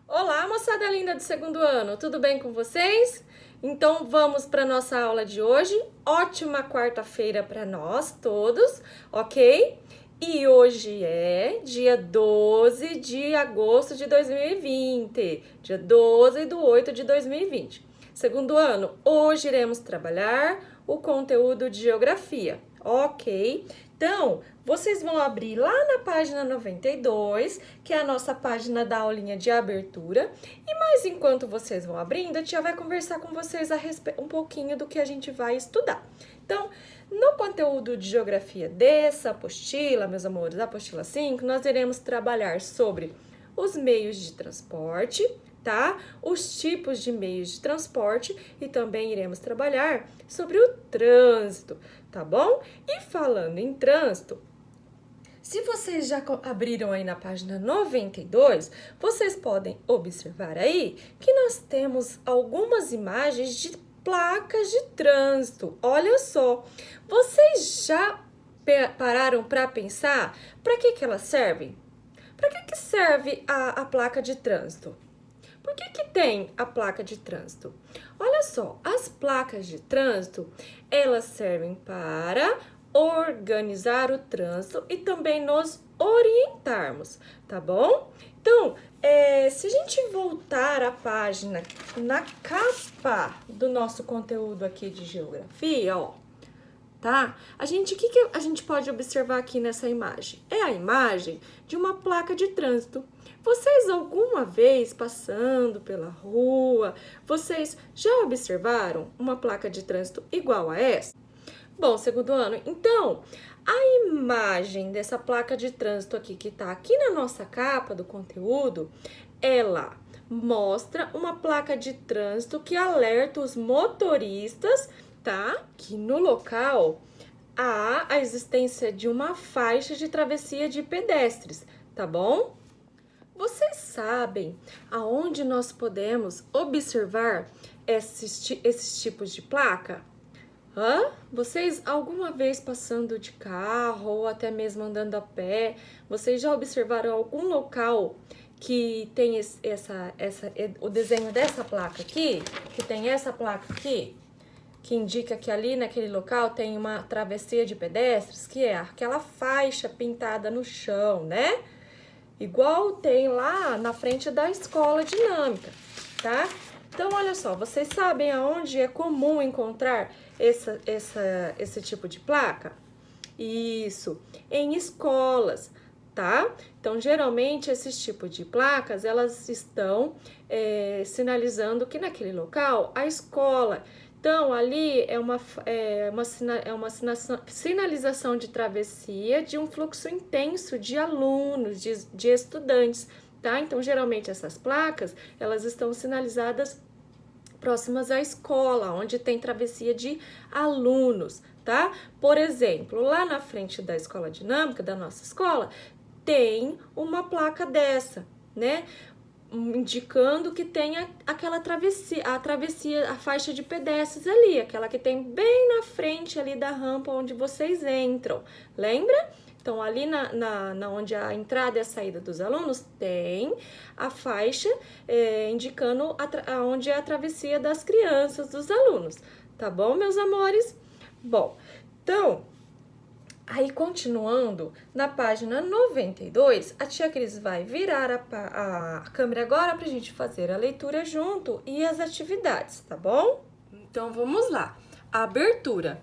Olá, moçada linda do segundo ano, tudo bem com vocês? Então vamos para nossa aula de hoje. Ótima quarta-feira para nós todos, ok? E hoje é dia 12 de agosto de 2020, dia 12 de 8 de 2020. Segundo ano, hoje iremos trabalhar o conteúdo de geografia, ok? Então, vocês vão abrir lá na página 92, que é a nossa página da aulinha de abertura. Mas enquanto vocês vão abrindo, a tia vai conversar com vocês um pouquinho do que a gente vai estudar. Então, no conteúdo de geografia dessa apostila, meus amores, apostila 5, nós iremos trabalhar sobre os meios de transporte, tá? Os tipos de meios de transporte e também iremos trabalhar sobre o trânsito, tá bom? E falando em trânsito, se vocês já abriram aí na página 92, vocês podem observar aí que nós temos algumas imagens de placas de trânsito. Olha só, vocês já pararam para pensar para que elas servem? Para que serve a placa de trânsito? Por que tem a placa de trânsito? Olha só, as placas de trânsito, elas servem para organizar o trânsito e também nos orientarmos, tá bom? Então, se a gente voltar à página na capa do nosso conteúdo aqui de geografia, ó, tá? O que a gente pode observar aqui nessa imagem? É a imagem de uma placa de trânsito. Vocês alguma vez passando pela rua, vocês já observaram uma placa de trânsito igual a essa? Bom, segundo ano, então, a imagem dessa placa de trânsito aqui, que tá aqui na nossa capa do conteúdo, ela mostra uma placa de trânsito que alerta os motoristas, tá? Que no local há a existência de uma faixa de travessia de pedestres, tá bom? Vocês sabem aonde nós podemos observar esses tipos de placa? Vocês alguma vez passando de carro ou até mesmo andando a pé, vocês já observaram algum local que tem o desenho dessa placa aqui? Que tem essa placa aqui? Que indica que ali naquele local tem uma travessia de pedestres, que é aquela faixa pintada no chão, né? Igual tem lá na frente da escola dinâmica, tá? Então, olha só, vocês sabem aonde é comum encontrar esse tipo de placa? Isso, em escolas, tá? Então, geralmente, esses tipos de placas, elas estão sinalizando que naquele local, a escola. Então, ali é uma sinalização de travessia de um fluxo intenso de alunos, de estudantes, tá? Então, geralmente, essas placas, elas estão sinalizadas próximas à escola, onde tem travessia de alunos, tá? Por exemplo, lá na frente da escola dinâmica, da nossa escola, tem uma placa dessa, né? Indicando que tem aquela travessia, a faixa de pedestres ali, aquela que tem bem na frente ali da rampa onde vocês entram, lembra? Então, ali na onde a entrada e a saída dos alunos, tem a faixa indicando onde é a travessia das crianças, dos alunos. Tá bom, meus amores? Bom, então, aí continuando, na página 92, a tia Cris vai virar a câmera agora pra gente fazer a leitura junto e as atividades, tá bom? Então, vamos lá. A abertura.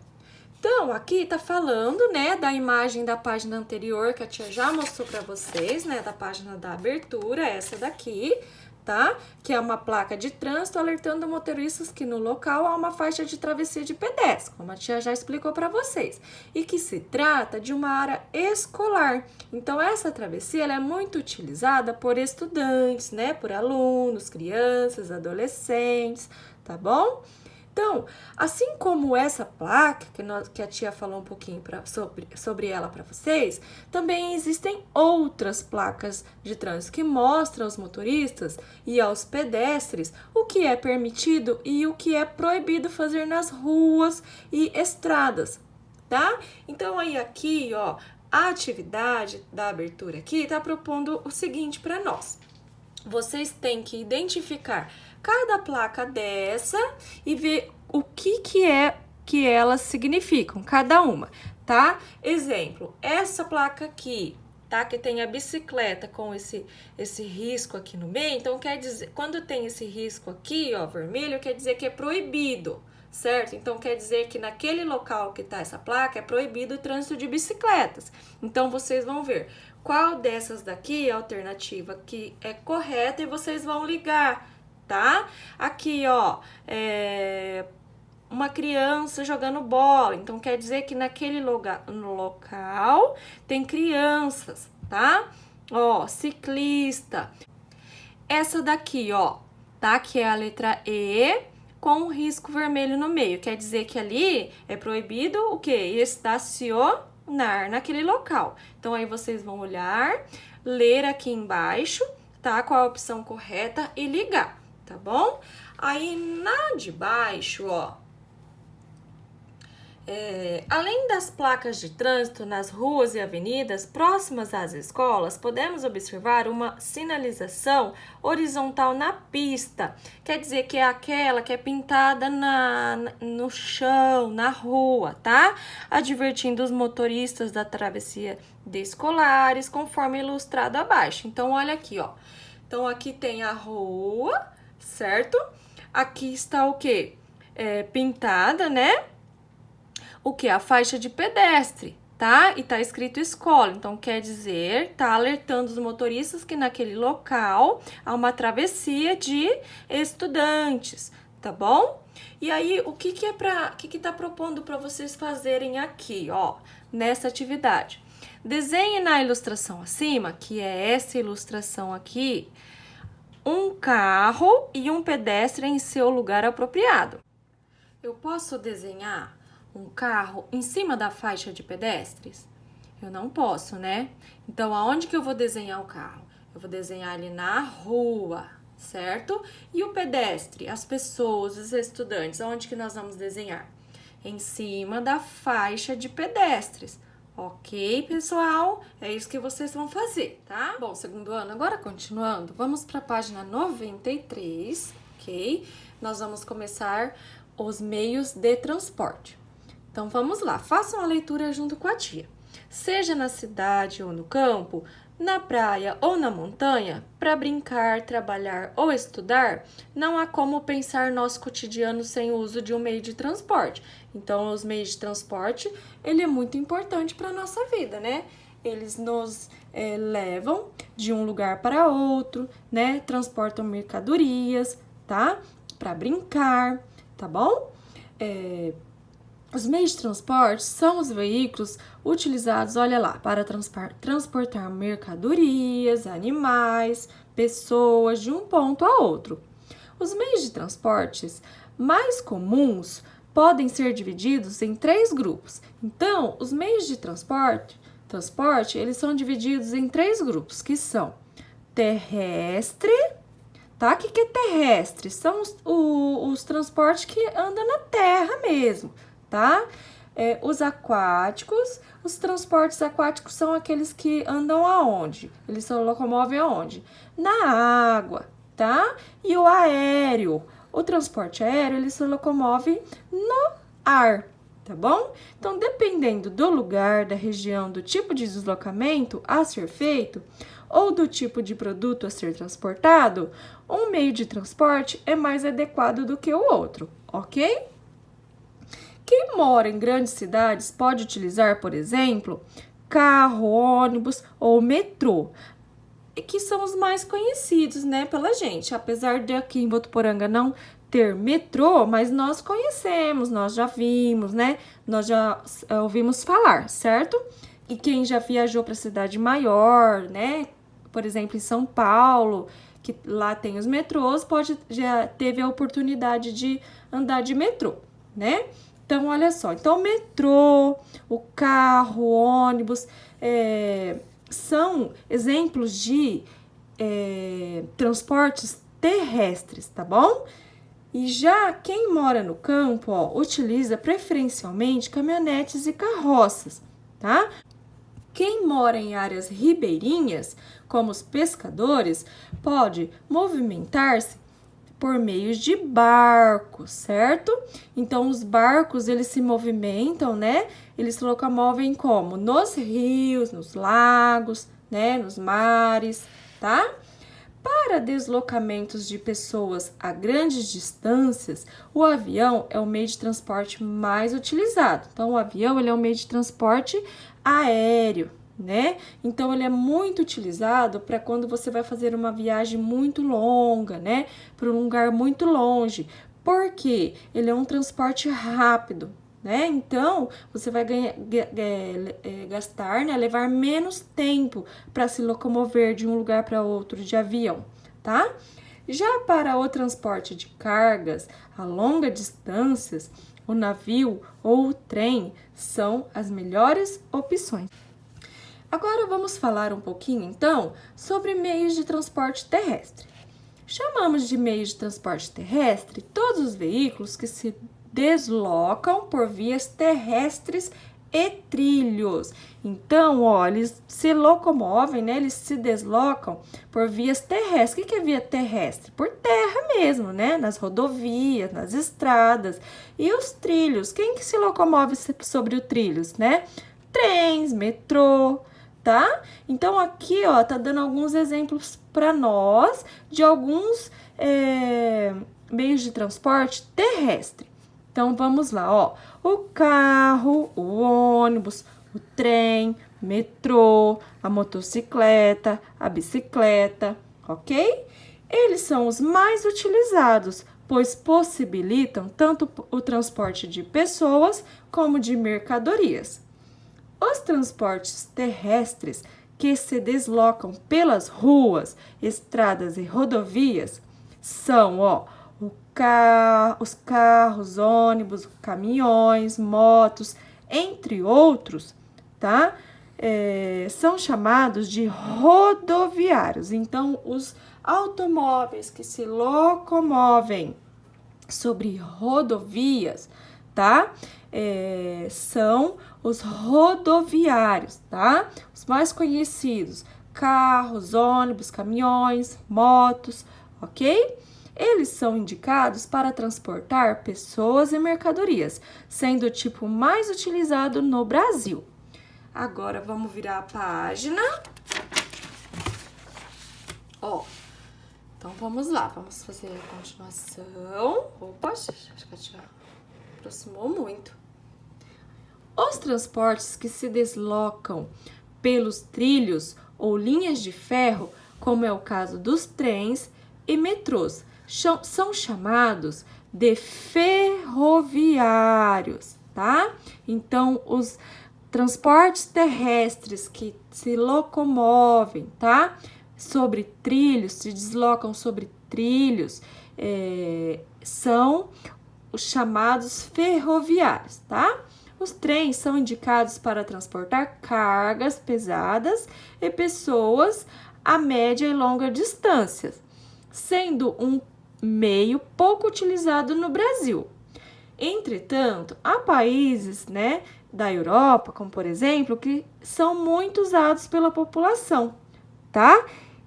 Então, aqui tá falando, né, da imagem da página anterior que a tia já mostrou para vocês, né, da página da abertura, essa daqui, tá? Que é uma placa de trânsito alertando motoristas que no local há uma faixa de travessia de pedestres, como a tia já explicou para vocês, e que se trata de uma área escolar. Então, essa travessia ela é muito utilizada por estudantes, né, por alunos, crianças, adolescentes, tá bom? Então, assim como essa placa, que a tia falou um pouquinho sobre ela para vocês, também existem outras placas de trânsito que mostram aos motoristas e aos pedestres o que é permitido e o que é proibido fazer nas ruas e estradas, tá? Então, aí aqui, ó, a atividade da abertura aqui está propondo o seguinte para nós. vocês têm que identificar cada placa dessa e ver o que elas significam, cada uma, tá? Exemplo, essa placa aqui, tá? Que tem a bicicleta com esse risco aqui no meio, então quer dizer, quando tem esse risco aqui, ó, vermelho, quer dizer que é proibido, certo? Então quer dizer que naquele local que tá essa placa é proibido o trânsito de bicicletas. Então vocês vão ver qual dessas daqui é a alternativa que é correta e vocês vão ligar, tá? Aqui, ó, uma criança jogando bola, então quer dizer que naquele local tem crianças, tá? Ó, ciclista. Essa daqui, ó, tá? Que é a letra E com um risco vermelho no meio, quer dizer que ali é proibido o quê? Estacionar naquele local. Então aí vocês vão olhar, ler aqui embaixo, tá? Qual a opção correta e ligar, tá bom? Aí na de baixo, ó, além das placas de trânsito nas ruas e avenidas próximas às escolas, podemos observar uma sinalização horizontal na pista. Quer dizer que é aquela que é pintada no chão, na rua, tá? Advertindo os motoristas da travessia de escolares, conforme ilustrado abaixo. Então, olha aqui, ó. Então, aqui tem a rua, certo? Aqui está o quê? Pintada, né? O que? A faixa de pedestre, tá? E tá escrito escola, então quer dizer, tá alertando os motoristas que naquele local há uma travessia de estudantes, tá bom? E aí, o que tá propondo para vocês fazerem aqui, ó, nessa atividade? Desenhe na ilustração acima, que é essa ilustração aqui, um carro e um pedestre em seu lugar apropriado. Eu posso desenhar um carro em cima da faixa de pedestres? Eu não posso, né? Então, aonde que eu vou desenhar o carro? Eu vou desenhar ele na rua, certo? E o pedestre, as pessoas, os estudantes, aonde que nós vamos desenhar? Em cima da faixa de pedestres. Ok, pessoal? É isso que vocês vão fazer, tá? Bom, segundo ano, agora continuando, vamos para a página 93, ok? Nós vamos começar os meios de transporte. Então, vamos lá, façam a leitura junto com a tia. Seja na cidade ou no campo, na praia ou na montanha, para brincar, trabalhar ou estudar, não há como pensar nosso cotidiano sem o uso de um meio de transporte. Então, os meios de transporte, ele é muito importante para a nossa vida, né? Eles nos levam de um lugar para outro, né? Transportam mercadorias, tá? Para brincar, tá bom? Os meios de transporte são os veículos utilizados, olha lá, para transportar mercadorias, animais, pessoas de um ponto a outro. Os meios de transportes mais comuns podem ser divididos em 3 grupos. Então, os meios de transporte, eles são divididos em 3 grupos, que são terrestre, tá? O que é terrestre? São os transportes que andam na terra mesmo, tá? Os aquáticos, os transportes aquáticos são aqueles que andam aonde? Eles se locomovem aonde? Na água, tá? E o aéreo, o transporte aéreo, ele se locomove no ar, tá bom? Então, dependendo do lugar, da região, do tipo de deslocamento a ser feito, ou do tipo de produto a ser transportado, um meio de transporte é mais adequado do que o outro, ok? Quem mora em grandes cidades pode utilizar, por exemplo, carro, ônibus ou metrô, que são os mais conhecidos, né, pela gente. Apesar de aqui em Votuporanga não ter metrô, mas nós conhecemos, nós já vimos, né, nós já ouvimos falar, certo? E quem já viajou para cidade maior, né, por exemplo, em São Paulo, que lá tem os metrôs, já teve a oportunidade de andar de metrô, né? Então, olha só, então o metrô, o carro, o ônibus, são exemplos de transportes terrestres, tá bom? E já quem mora no campo, ó, utiliza preferencialmente caminhonetes e carroças, tá? Quem mora em áreas ribeirinhas, como os pescadores, pode movimentar-se por meio de barcos, certo? Então, os barcos, eles se movimentam, né? Eles se locomovem como? Nos rios, nos lagos, né? Nos mares, tá? Para deslocamentos de pessoas a grandes distâncias, o avião é o meio de transporte mais utilizado. Então, o avião ele é um meio de transporte aéreo, né? Então, ele é muito utilizado para quando você vai fazer uma viagem muito longa, né? Para um lugar muito longe. Por quê? Ele é um transporte rápido, né? Então, você vai gastar, né? Levar menos tempo para se locomover de um lugar para outro de avião, tá? Já para o transporte de cargas a longas distâncias, o navio ou o trem são as melhores opções. Agora vamos falar um pouquinho, então, sobre meios de transporte terrestre. Chamamos de meios de transporte terrestre todos os veículos que se deslocam por vias terrestres e trilhos. Então, ó, eles se locomovem, né? Eles se deslocam por vias terrestres. O que é via terrestre? Por terra mesmo, né? Nas rodovias, nas estradas. E os trilhos? Quem que se locomove sobre os trilhos, né? Trens, metrô, tá? Então, aqui, ó, tá dando alguns exemplos para nós de alguns meios de transporte terrestre. Então, vamos lá, ó. O carro, o ônibus, o trem, metrô, a motocicleta, a bicicleta, ok? Eles são os mais utilizados, pois possibilitam tanto o transporte de pessoas como de mercadorias. Os transportes terrestres que se deslocam pelas ruas, estradas e rodovias são, ó, os carros, ônibus, caminhões, motos, entre outros, tá? São chamados de rodoviários. Então, os automóveis que se locomovem sobre rodovias, tá? São os rodoviários, tá? Os mais conhecidos, carros, ônibus, caminhões, motos, ok? Eles são indicados para transportar pessoas e mercadorias, sendo o tipo mais utilizado no Brasil. Agora, vamos virar a página. Ó, então vamos lá, vamos fazer a continuação. Opa, acho que já aproximou muito. Os transportes que se deslocam pelos trilhos ou linhas de ferro, como é o caso dos trens e metrôs, são chamados de ferroviários, tá? Então, os transportes terrestres que se locomovem, tá? Sobre trilhos, se deslocam sobre trilhos, são os chamados ferroviários, tá? Os trens são indicados para transportar cargas pesadas e pessoas a média e longa distâncias, sendo um meio pouco utilizado no Brasil. Entretanto, há países, né, da Europa, como por exemplo, que são muito usados pela população, tá?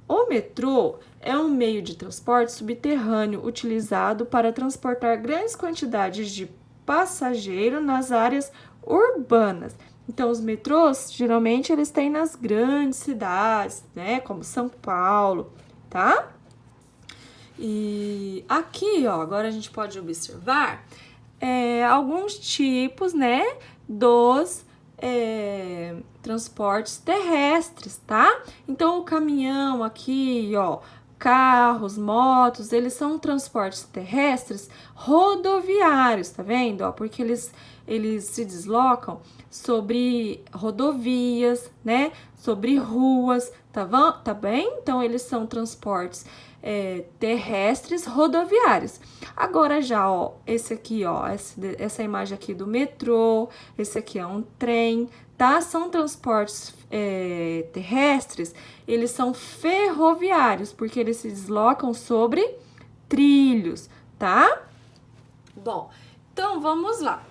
O metrô é um meio de transporte subterrâneo utilizado para transportar grandes quantidades de passageiro nas áreas urbanas. Então, os metrôs, geralmente, eles têm nas grandes cidades, né, como São Paulo, tá? E aqui, ó, agora a gente pode observar alguns tipos, né, dos transportes terrestres, tá? Então, o caminhão aqui, ó, carros, motos, eles são transportes terrestres rodoviários, tá vendo? Ó, porque eles se deslocam sobre rodovias, né? Sobre ruas, tá bem? Então, eles são transportes terrestres rodoviários. Agora já, ó, esse aqui, ó, essa imagem aqui do metrô, esse aqui é um trem, tá? São transportes terrestres, eles são ferroviários, porque eles se deslocam sobre trilhos, tá? Bom, então vamos lá.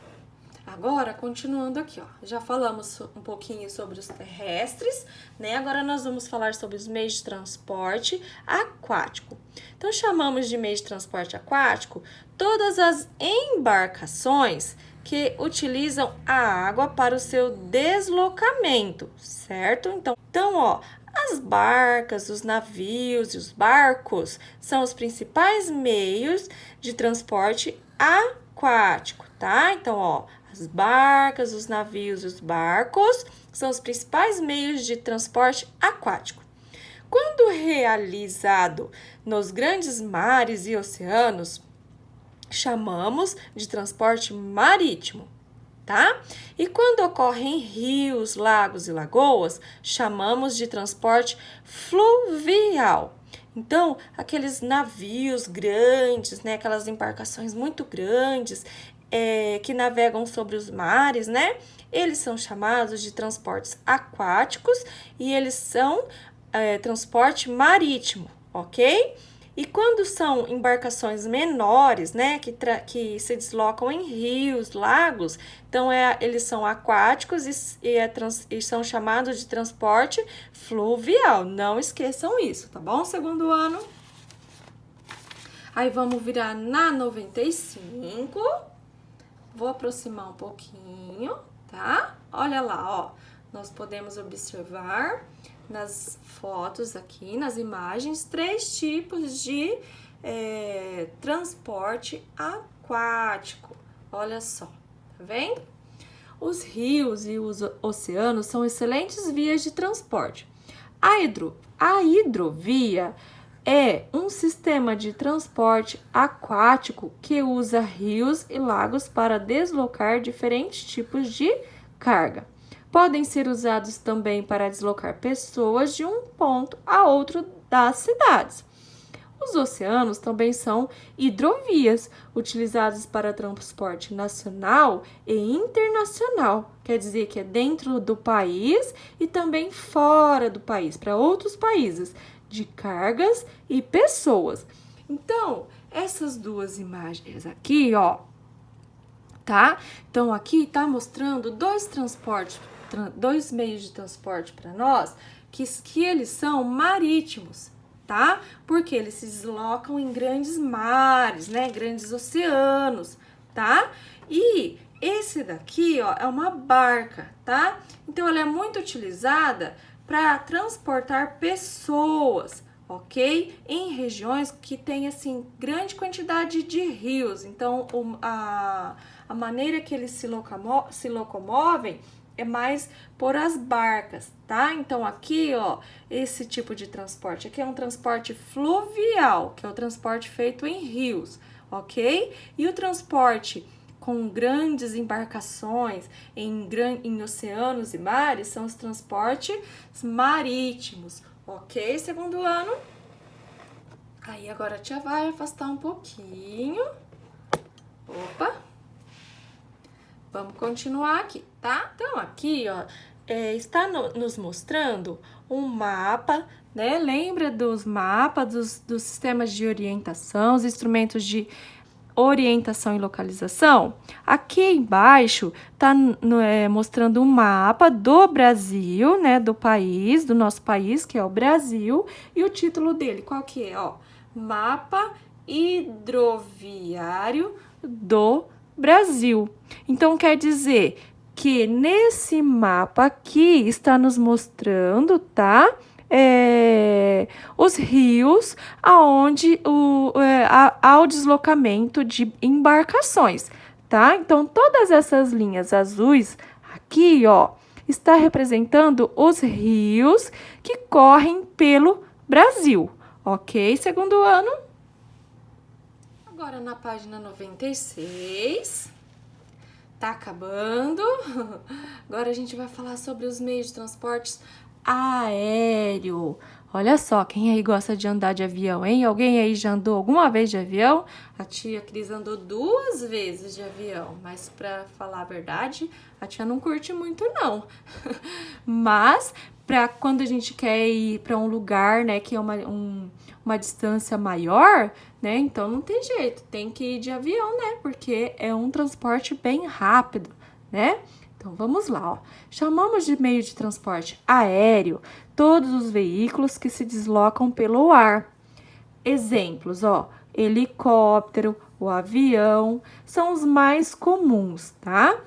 Agora, continuando aqui, ó, já falamos um pouquinho sobre os terrestres, né? Agora nós vamos falar sobre os meios de transporte aquático. Então, chamamos de meio de transporte aquático todas as embarcações que utilizam a água para o seu deslocamento, certo? Então, ó, as barcas, os navios e os barcos são os principais meios de transporte aquático, tá? Então, ó, as barcas, os navios e os barcos são os principais meios de transporte aquático. Quando realizado nos grandes mares e oceanos, chamamos de transporte marítimo, tá? E quando ocorre em rios, lagos e lagoas, chamamos de transporte fluvial. Então, aqueles navios grandes, né? Aquelas embarcações muito grandes que navegam sobre os mares, né? Eles são chamados de transportes aquáticos e eles são transporte marítimo, ok? E quando são embarcações menores, né, que se deslocam em rios, lagos, então eles são aquáticos e são chamados de transporte fluvial. Não esqueçam isso, tá bom? Segundo ano. Aí vamos virar na 95. Vou aproximar um pouquinho, tá? Olha lá, ó. Nós podemos observar nas fotos aqui, nas imagens, 3 tipos de transporte aquático. Olha só, tá vendo? Os rios e os oceanos são excelentes vias de transporte. A hidrovia é um sistema de transporte aquático que usa rios e lagos para deslocar diferentes tipos de carga. Podem ser usados também para deslocar pessoas de um ponto a outro das cidades. Os oceanos também são hidrovias, utilizadas para transporte nacional e internacional. Quer dizer que é dentro do país e também fora do país, para outros países, de cargas e pessoas. Então, essas duas imagens aqui, ó, tá? Então, aqui tá mostrando dois meios de transporte para nós que eles são marítimos, tá? Porque eles se deslocam em grandes mares, né? Grandes oceanos, tá? E esse daqui, ó, é uma barca, tá? Então, ela é muito utilizada para transportar pessoas, ok? Em regiões que tem, assim, grande quantidade de rios. Então, a maneira que eles se locomovem é mais por as barcas, tá? Então, aqui, ó, esse tipo de transporte aqui é um transporte fluvial, que é o transporte feito em rios, ok? E o transporte com grandes embarcações em oceanos e mares são os transportes marítimos, ok? Segundo ano. Aí, agora a tia vai afastar um pouquinho. Opa! Vamos continuar aqui, tá? Então, aqui, ó, está nos mostrando um mapa, né? Lembra dos mapas, dos sistemas de orientação, os instrumentos de orientação e localização? Aqui embaixo tá mostrando um mapa do Brasil, né? Do nosso país, que é o Brasil. E o título dele, qual que é? Ó, Mapa Hidroviário do Brasil. Então, quer dizer que nesse mapa aqui está nos mostrando, tá? Os rios aonde há o deslocamento de embarcações, tá? Então, todas essas linhas azuis aqui, ó, está representando os rios que correm pelo Brasil, ok? Segundo ano. Agora, na página 96, tá acabando. Agora a gente vai falar sobre os meios de transportes aéreo. Olha só, quem aí gosta de andar de avião, hein? Alguém aí já andou alguma vez de avião? A tia Cris andou 2 vezes de avião, mas pra falar a verdade, a tia não curte muito, não. Mas, quando a gente quer ir para um lugar, né, que é uma distância maior, né, então não tem jeito, tem que ir de avião, né, porque é um transporte bem rápido, né? Então, vamos lá, ó. Chamamos de meio de transporte aéreo todos os veículos que se deslocam pelo ar. Exemplos, ó, helicóptero, o avião, são os mais comuns, tá?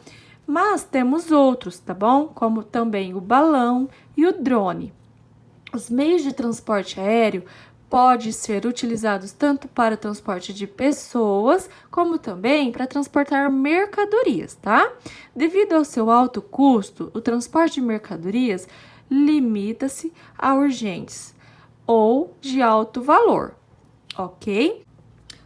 Mas temos outros, tá bom? Como também o balão e o drone. Os meios de transporte aéreo podem ser utilizados tanto para o transporte de pessoas, como também para transportar mercadorias, tá? Devido ao seu alto custo, o transporte de mercadorias limita-se a urgentes ou de alto valor, ok?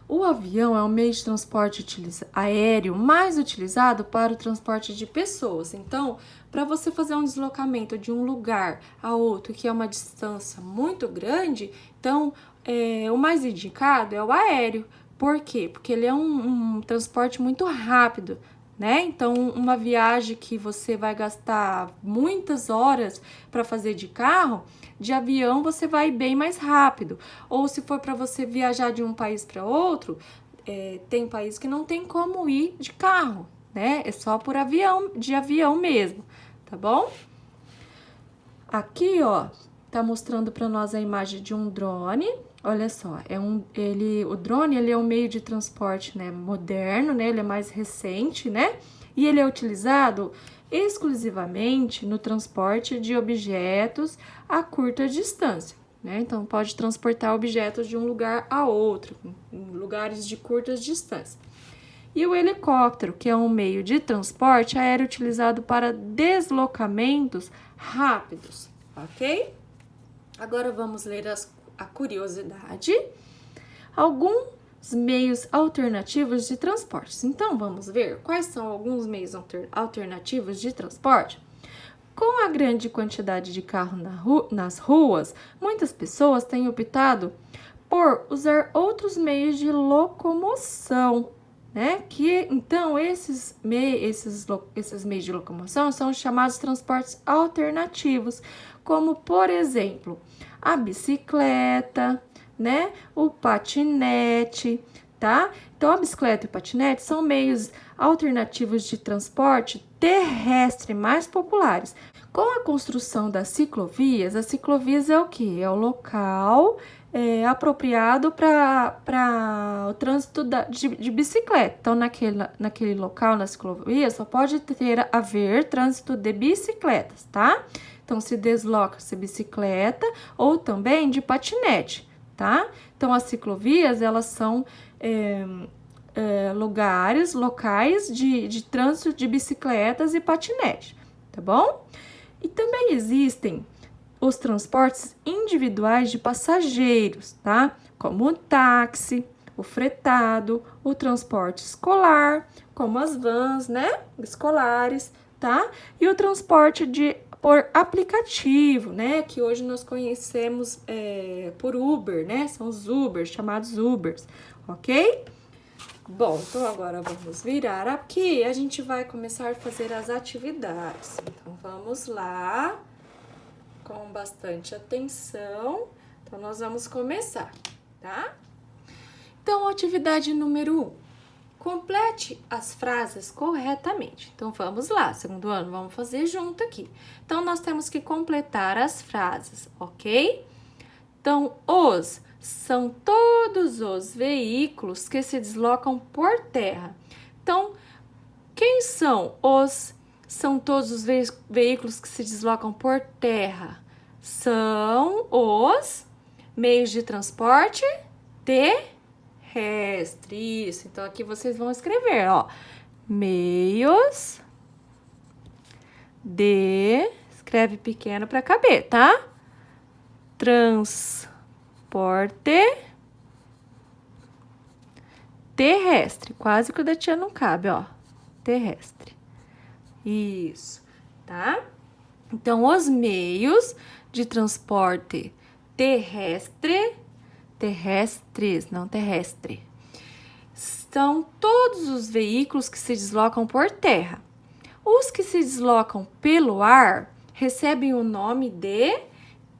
O avião é o meio de transporte aéreo mais utilizado para o transporte de pessoas. Então, para você fazer um deslocamento de um lugar a outro, que é uma distância muito grande, então, o mais indicado é o aéreo. Por quê? Porque ele é um transporte muito rápido, né? Então, uma viagem que você vai gastar muitas horas para fazer de carro, de avião você vai bem mais rápido. Ou se for para você viajar de um país para outro, tem país que não tem como ir de carro, né? É só por avião, de avião mesmo, tá bom? Aqui, ó, tá mostrando para nós a imagem de um drone. Olha só, o drone ele é um meio de transporte, né, moderno, né? Ele é mais recente, né? E ele é utilizado exclusivamente no transporte de objetos a curta distância, né? Então, pode transportar objetos de um lugar a outro, em lugares de curtas distâncias. E o helicóptero, que é um meio de transporte aéreo utilizado para deslocamentos rápidos, ok? Agora vamos ler a curiosidade. Alguns meios alternativos de transporte. Então, vamos ver quais são alguns meios alternativos de transporte. Com a grande quantidade de carros nas ruas, muitas pessoas têm optado por usar outros meios de locomoção, né? Então, esses meios de locomoção são chamados transportes alternativos, como, por exemplo, a bicicleta, né? O patinete, tá? Então, a bicicleta e o patinete são meios alternativos de transporte terrestre mais populares. Com a construção das ciclovias, as ciclovias é o quê? É o local apropriado para o trânsito de bicicleta. Então, naquele local, na ciclovia, só pode haver trânsito de bicicletas, tá? Então, se desloca-se bicicleta ou também de patinete, tá? Então, as ciclovias, elas são locais de trânsito de bicicletas e patinete, tá bom? E também existem os transportes individuais de passageiros, tá? Como o táxi, o fretado, o transporte escolar, como as vans, né? Escolares, tá? E o transporte por aplicativo, né? Que hoje nós conhecemos por Uber, né? São os Ubers, chamados Ubers, ok? Bom, então agora vamos virar aqui e a gente vai começar a fazer as atividades. Então, vamos lá, com bastante atenção. Então, nós vamos começar, tá? Então, atividade número 1. Complete as frases corretamente. Então, vamos lá, segundo ano, vamos fazer junto aqui. Então, nós temos que completar as frases, ok? Então, são todos os veículos que se deslocam por terra. Então, quem são todos os veículos que se deslocam por terra? São os meios de transporte terrestre. Isso. Então, aqui vocês vão escrever, ó. Meios de... Escreve pequeno para caber, tá? Transporte terrestre. Quase que o da tia não cabe, ó. Terrestre. Isso, tá? Então, os meios de transporte terrestres, não terrestre, são todos os veículos que se deslocam por terra. Os que se deslocam pelo ar recebem o nome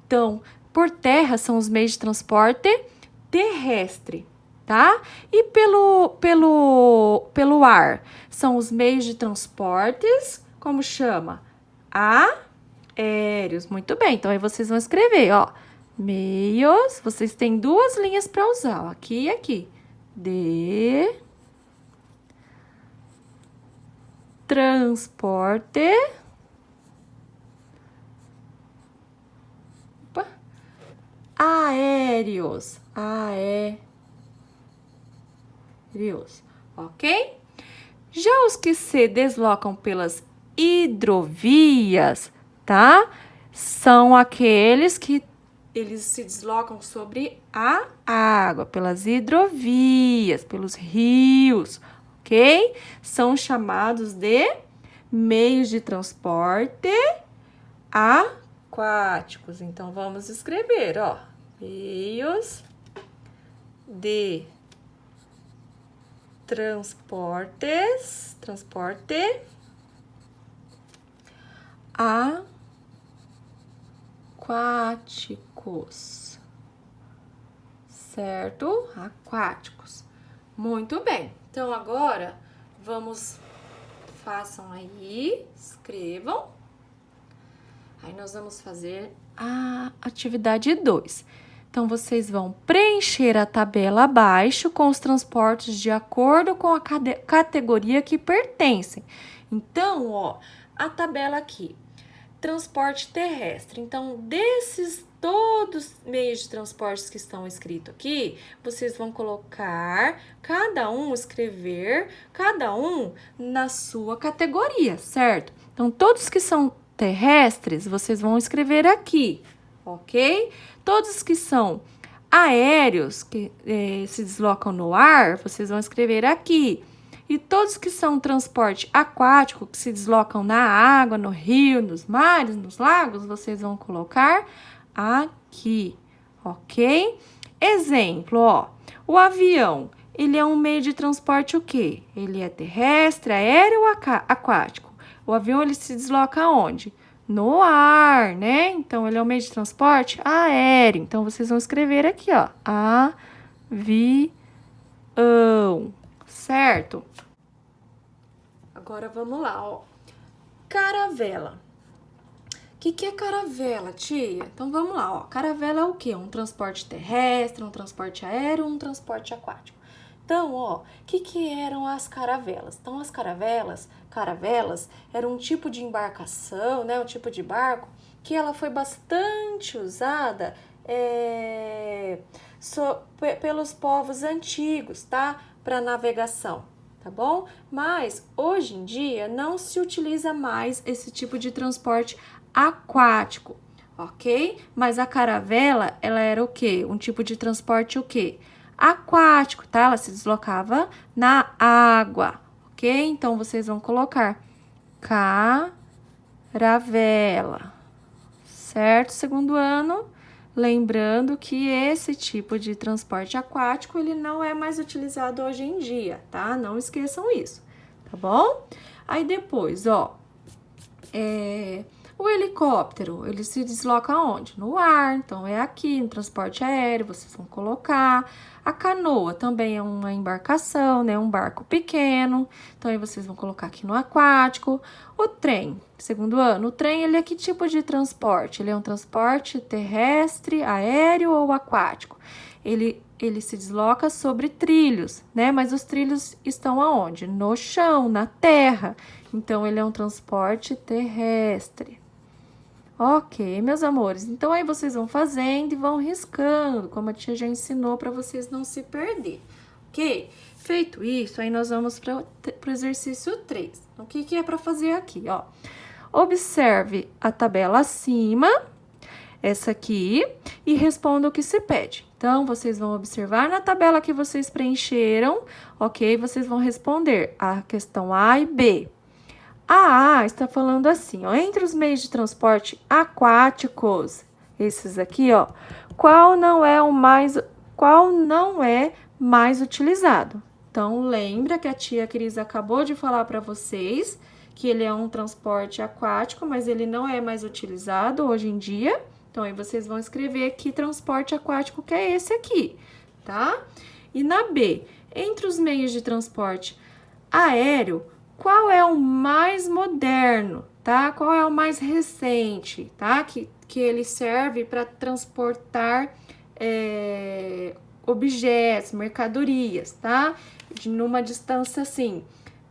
Então, por terra são os meios de transporte terrestre, tá? E pelo ar, são os meios de transportes, como chama? Aéreos. Muito bem, então aí vocês vão escrever, ó. Meios, vocês têm duas linhas para usar, ó, aqui e aqui. De transporte aéreos. Ok? Já os que se deslocam pelas hidrovias, tá? São aqueles que eles se deslocam sobre a água, pelas hidrovias, pelos rios, ok? São chamados de meios de transporte aquáticos. Então, vamos escrever, ó. Meios de transporte aquáticos, certo? Aquáticos. Muito bem. Então, agora, façam aí, escrevam. Aí, nós vamos fazer a atividade 2. Então, vocês vão preencher a tabela abaixo com os transportes de acordo com a categoria que pertencem. Então, ó, a tabela aqui, transporte terrestre. Então, desses todos meios de transporte que estão escritos aqui, vocês vão colocar, escrever cada um na sua categoria, certo? Então, todos que são terrestres, vocês vão escrever aqui, ok? Todos que são aéreos, que se deslocam no ar, vocês vão escrever aqui. E todos que são transporte aquático, que se deslocam na água, no rio, nos mares, nos lagos, vocês vão colocar aqui, ok? Exemplo, ó, o avião, ele é um meio de transporte o quê? Ele é terrestre, aéreo ou aquático? O avião, ele se desloca onde? No ar, né? Então, ele é um meio de transporte aéreo. Então, vocês vão escrever aqui, ó, avião, certo? Agora, vamos lá, ó. Caravela. O que é caravela, tia? Então, vamos lá, ó. Caravela é o quê? Um transporte terrestre, um transporte aéreo, um transporte aquático. Então, ó, o que eram as caravelas? Então, as caravelas eram um tipo de embarcação, né? Um tipo de barco que ela foi bastante usada pelos povos antigos, tá? Para navegação, tá bom? Mas, hoje em dia, não se utiliza mais esse tipo de transporte aquático, ok? Mas a caravela, ela era o quê? Um tipo de transporte o quê? Aquático, tá? Ela se deslocava na água, ok? Então, vocês vão colocar caravela, certo? Segundo ano, lembrando que esse tipo de transporte aquático, ele não é mais utilizado hoje em dia, tá? Não esqueçam isso, tá bom? Aí, depois, ó, o helicóptero, ele se desloca onde? No ar, então é aqui, no transporte aéreo, vocês vão colocar. A canoa também é uma embarcação, né? Um barco pequeno, então aí vocês vão colocar aqui no aquático. O trem, segundo ano, o trem, ele é que tipo de transporte? Ele é um transporte terrestre, aéreo ou aquático? Ele se desloca sobre trilhos, né? Mas os trilhos estão aonde? No chão, na terra. Então, ele é um transporte terrestre. Ok, meus amores. Então, aí vocês vão fazendo e vão riscando, como a tia já ensinou para vocês não se perder. Ok? Feito isso, aí nós vamos para o exercício 3. O que é para fazer aqui, ó? Observe a tabela acima, essa aqui, e responda o que se pede. Então, vocês vão observar na tabela que vocês preencheram, ok? Vocês vão responder a questão A e B. A está falando assim, ó, entre os meios de transporte aquáticos, esses aqui, ó, qual não é mais utilizado? Então, lembra que a tia Cris acabou de falar para vocês que ele é um transporte aquático, mas ele não é mais utilizado hoje em dia. Então, aí vocês vão escrever que transporte aquático que é esse aqui, tá? E na B, entre os meios de transporte aéreo, qual é o mais moderno, tá? Qual é o mais recente, tá? Que ele serve para transportar objetos, mercadorias, tá? Numa distância assim,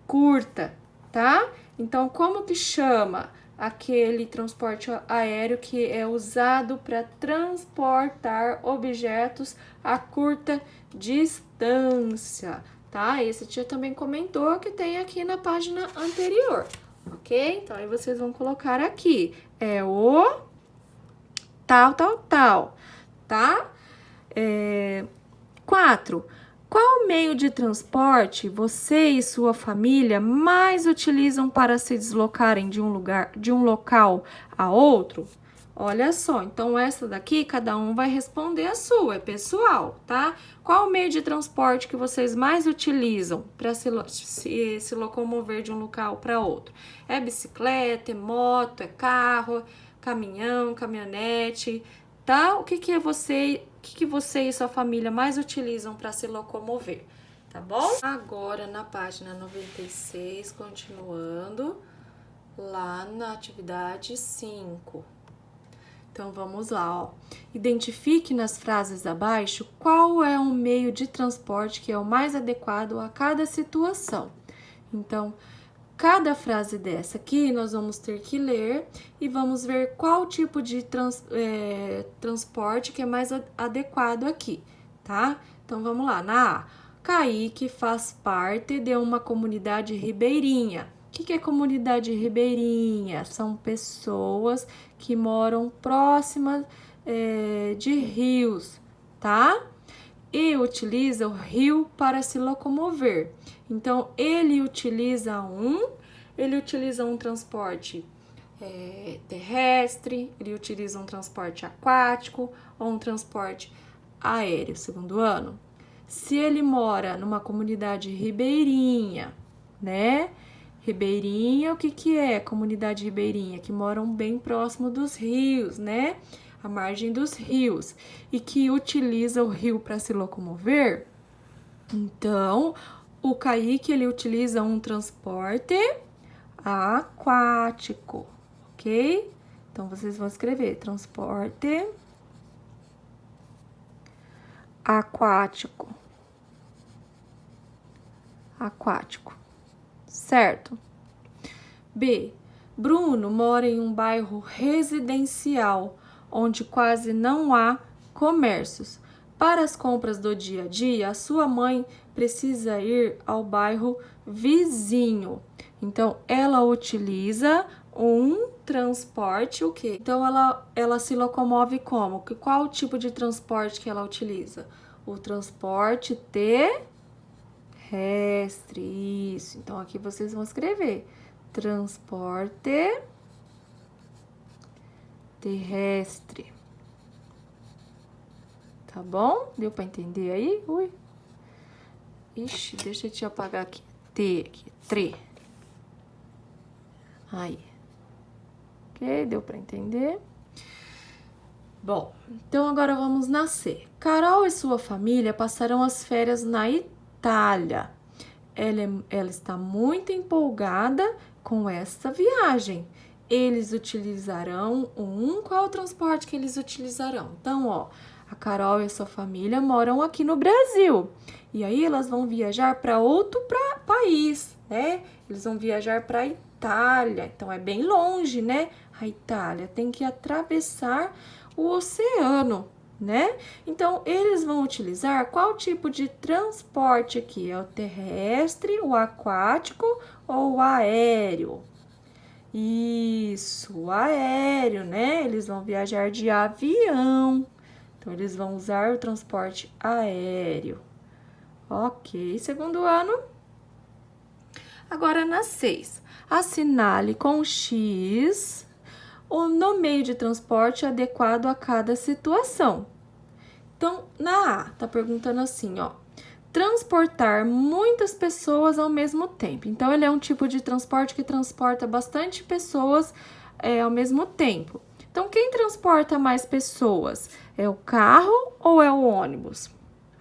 curta, tá? Então, como que chama aquele transporte aéreo que é usado para transportar objetos a curta distância, tá? Esse tia também comentou que tem aqui na página anterior, ok? Então, aí vocês vão colocar aqui, é o tal, tá? 4. Qual meio de transporte você e sua família mais utilizam para se deslocarem de um local a outro? Olha só, então essa daqui cada um vai responder a sua, é pessoal, tá? Qual o meio de transporte que vocês mais utilizam para se locomover de um local para outro? É bicicleta, é moto, é carro, caminhão, caminhonete, tá? O que você e sua família mais utilizam para se locomover, tá bom? Agora, na página 96, continuando, lá na atividade 5. Então, vamos lá, ó. Identifique nas frases abaixo qual é o meio de transporte que é o mais adequado a cada situação. Então, cada frase dessa aqui, nós vamos ter que ler e vamos ver qual tipo de transporte que é mais adequado aqui, tá? Então, vamos lá. Na A, Kaique faz parte de uma comunidade ribeirinha. O que é comunidade ribeirinha? São pessoas que moram próximas de rios, tá? E utiliza o rio para se locomover. Então, ele utiliza um transporte terrestre, ele utiliza um transporte aquático ou um transporte aéreo, segundo ano. Se ele mora numa comunidade ribeirinha, né? Ribeirinha, o que é comunidade ribeirinha? Que moram bem próximo dos rios, né? A margem dos rios, e que utiliza o rio para se locomover. Então, o Kaique, ele utiliza um transporte aquático, ok? Então, vocês vão escrever transporte aquático. Certo? B. Bruno mora em um bairro residencial, onde quase não há comércios. Para as compras do dia a dia, a sua mãe precisa ir ao bairro vizinho. Então, ela utiliza um transporte, o quê? Então, ela se locomove como? Qual o tipo de transporte que ela utiliza? O transporte terrestre, isso. Então, aqui vocês vão escrever transporte terrestre. Tá bom? Deu pra entender aí? Ui. Ixi, deixa eu te apagar aqui. T aqui, tre. Aí. Ok, deu pra entender? Bom, então agora vamos na C. Carol e sua família passarão as férias na Itália. Ela está muito empolgada com essa viagem. Eles utilizarão qual é o transporte que eles utilizarão? Então, ó, a Carol e a sua família moram aqui no Brasil. E aí elas vão viajar para outro país, né? Eles vão viajar para a Itália. Então, é bem longe, né? A Itália tem que atravessar o oceano, né? Então, eles vão utilizar qual tipo de transporte aqui? É o terrestre, o aquático ou o aéreo? Isso, o aéreo, né? Eles vão viajar de avião. Então, eles vão usar o transporte aéreo. Ok, segundo ano. Agora, na 6. Assinale com X no meio de transporte adequado a cada situação. Então, na A, tá perguntando assim, ó. Transportar muitas pessoas ao mesmo tempo. Então, ele é um tipo de transporte que transporta bastante pessoas ao mesmo tempo. Então, quem transporta mais pessoas? É o carro ou é o ônibus?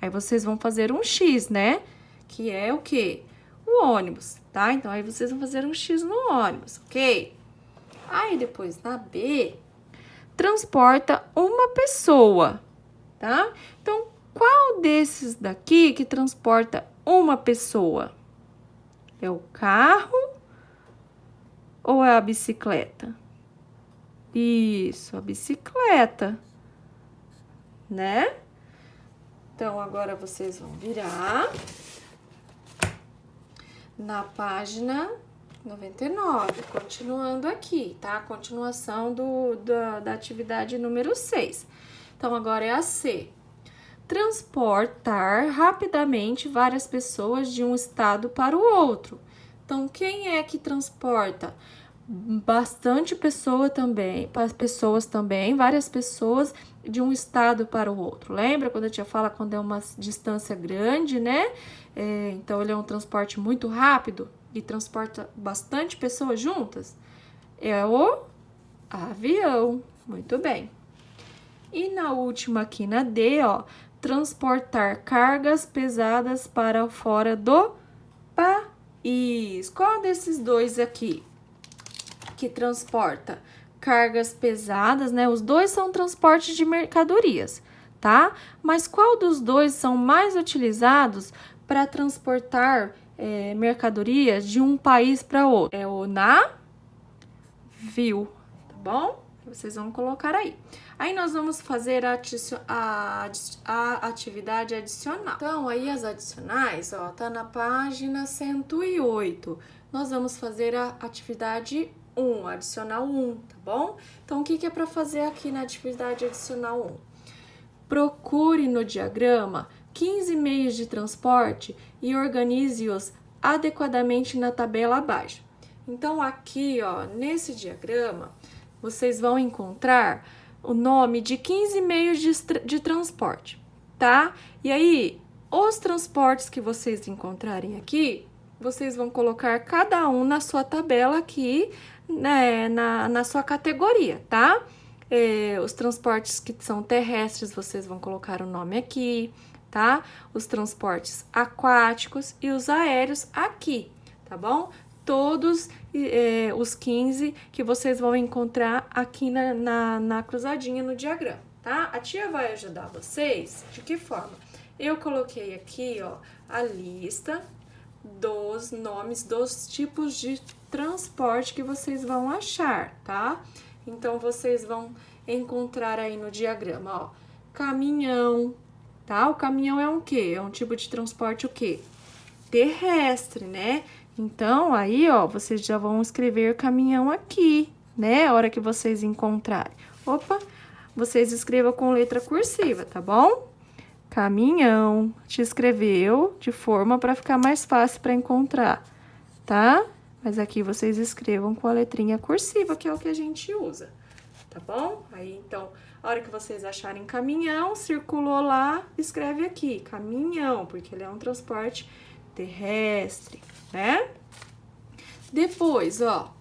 Aí vocês vão fazer um X, né? Que é o quê? O ônibus, tá? Então, aí vocês vão fazer um X no ônibus, ok? Aí, depois, na B, transporta uma pessoa, tá? Então, qual desses daqui que transporta uma pessoa? É o carro ou é a bicicleta? Isso, a bicicleta, né? Então, agora vocês vão virar na página 99, continuando aqui, tá? Continuação da atividade número 6. Então, agora é a C. Transportar rapidamente várias pessoas de um estado para o outro. Então, quem é que transporta? Bastante pessoas também, várias pessoas de um estado para o outro. Lembra quando a tia fala quando é uma distância grande, né? Então, ele é um transporte muito rápido e transporta bastante pessoas juntas? É o avião. Muito bem. E na última aqui, na D, ó, transportar cargas pesadas para fora do país. Qual desses dois aqui que transporta cargas pesadas, né? Os dois são transporte de mercadorias, tá? Mas qual dos dois são mais utilizados para transportar mercadorias de um país para outro? É o navio, tá bom? Vocês vão colocar aí. Aí nós vamos fazer a atividade adicional. Então, aí as adicionais, ó, tá na página 108. Nós vamos fazer a atividade 1, adicional 1, tá bom? Então, o que é para fazer aqui na atividade adicional 1? Procure no diagrama 15 meios de transporte e organize-os adequadamente na tabela abaixo. Então, aqui, ó, nesse diagrama, vocês vão encontrar o nome de 15 meios de transporte, tá? E aí, os transportes que vocês encontrarem aqui, vocês vão colocar cada um na sua tabela aqui, né, na sua categoria, tá? Os transportes que são terrestres, vocês vão colocar o nome aqui, tá? Os transportes aquáticos e os aéreos aqui, tá bom? Todos os 15 que vocês vão encontrar aqui na cruzadinha no diagrama, tá? A tia vai ajudar vocês de que forma? Eu coloquei aqui, ó, a lista dos nomes dos tipos de transporte que vocês vão achar, tá? Então, vocês vão encontrar aí no diagrama, ó, caminhão, tá? O caminhão é um quê? É um tipo de transporte o quê? Terrestre, né? Então, aí, ó, vocês já vão escrever caminhão aqui, né? A hora que vocês encontrarem. Opa, vocês escrevam com letra cursiva, tá bom? Caminhão, te escreveu de forma para ficar mais fácil para encontrar, tá? Mas aqui vocês escrevam com a letrinha cursiva, que é o que a gente usa, tá bom? Aí, então, a hora que vocês acharem caminhão, circulou lá, escreve aqui, caminhão, porque ele é um transporte terrestre, né? Depois, ó,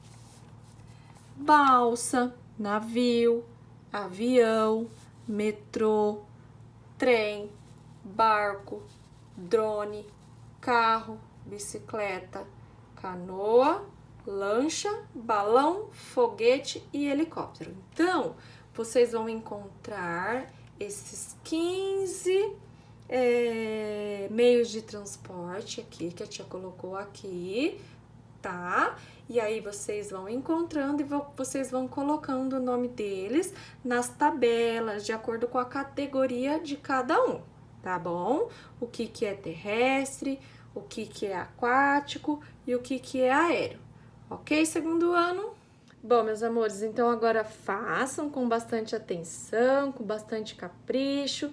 balsa, navio, avião, metrô, trem, barco, drone, carro, bicicleta, canoa, lancha, balão, foguete e helicóptero. Então, vocês vão encontrar esses 15 meios de transporte aqui, que a tia colocou aqui, tá? E aí, vocês vão encontrando e vocês vão colocando o nome deles nas tabelas, de acordo com a categoria de cada um, tá bom? O que é terrestre, o que é aquático e o que é aéreo, ok? Segundo ano? Bom, meus amores, então agora façam com bastante atenção, com bastante capricho,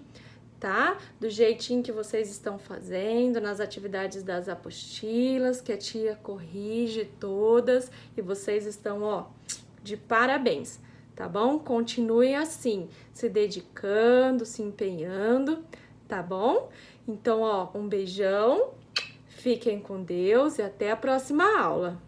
tá? Do jeitinho que vocês estão fazendo, nas atividades das apostilas, que a tia corrige todas e vocês estão, ó, de parabéns, tá bom? Continuem assim, se dedicando, se empenhando, tá bom? Então, ó, um beijão, fiquem com Deus e até a próxima aula.